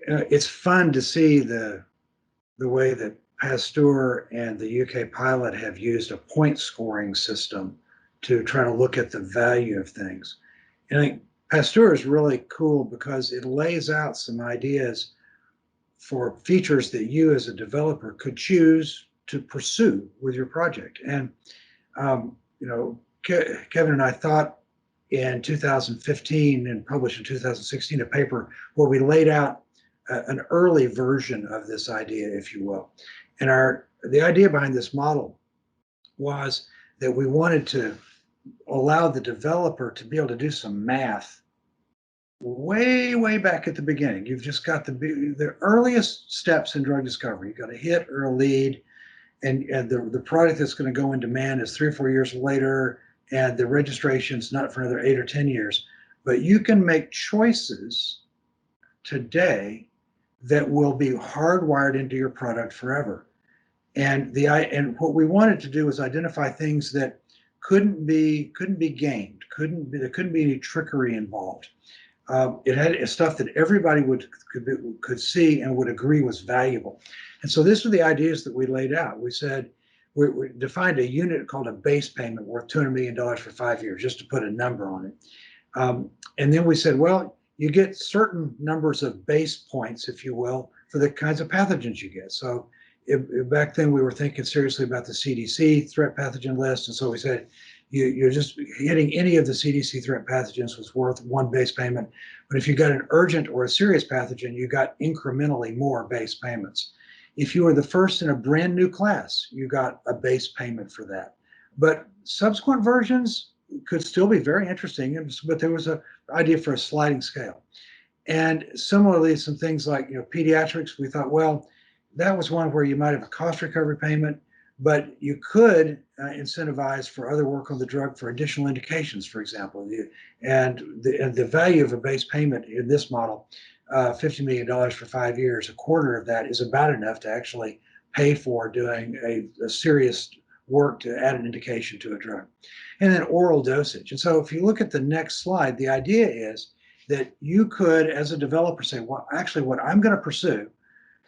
it's fun to see the way that Pasteur and the UK pilot have used a point scoring system to try to look at the value of things. And I think Pasteur is really cool because it lays out some ideas for features that you as a developer could choose to pursue with your project. And, Kevin and I thought in 2015 and published in 2016 a paper where we laid out an early version of this idea, if you will. And the idea behind this model was that we wanted to allow the developer to be able to do some math way back at the beginning. You've just got the earliest steps in drug discovery. You've got a hit or a lead, and the product that's going to go in demand is 3 or 4 years later, and the registration's not for another 8 or 10 years. But you can make choices today that will be hardwired into your product forever. And what we wanted to do was identify things that couldn't be gamed, there couldn't be any trickery involved. It had stuff that everybody could see and would agree was valuable. And so these were the ideas that we laid out. We said we defined a unit called a base payment worth $200 million for 5 years, just to put a number on it. And then we said, well, you get certain numbers of base points, if you will, for the kinds of pathogens you get. So back then we were thinking seriously about the CDC threat pathogen list. And so we said, you're just hitting any of the CDC threat pathogens was worth 1 base payment. But if you got an urgent or a serious pathogen, you got incrementally more base payments. If you were the first in a brand new class, you got a base payment for that. But subsequent versions could still be very interesting, but there was an idea for a sliding scale. And similarly, some things like pediatrics, we thought, well, that was one where you might have a cost recovery payment, but you could incentivize for other work on the drug for additional indications, for example. And the value of a base payment in this model, $50 million for 5 years, a quarter of that is about enough to actually pay for doing a serious work to add an indication to a drug. And then oral dosage. And so if you look at the next slide, the idea is that you could, as a developer, say, well, actually what I'm going to pursue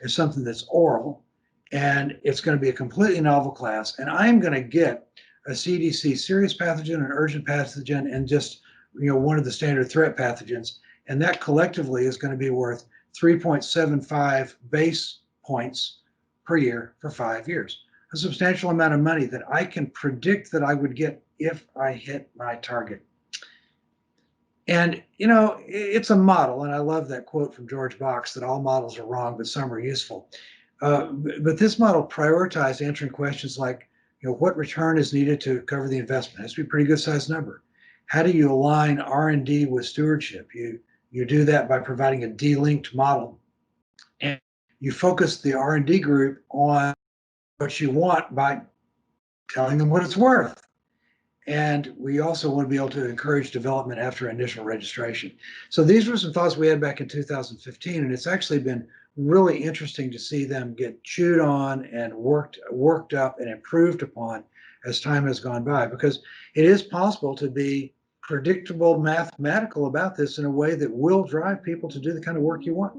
is something that's oral, and it's going to be a completely novel class, and I'm going to get a CDC serious pathogen, an urgent pathogen, and just one of the standard threat pathogens, and that collectively is going to be worth 3.75 base points per year for 5 years. A substantial amount of money that I can predict that I would get if I hit my target. And it's a model, and I love that quote from George Box that all models are wrong, but some are useful. But this model prioritized answering questions like, what return is needed to cover the investment? It has to be a pretty good sized number. How do you align R&D with stewardship? You do that by providing a delinked model, and you focus the R&D group on what you want by telling them what it's worth. And we also want to be able to encourage development after initial registration. So these were some thoughts we had back in 2015, and it's actually been really interesting to see them get chewed on and worked up and improved upon as time has gone by, because it is possible to be predictable, mathematical about this in a way that will drive people to do the kind of work you want.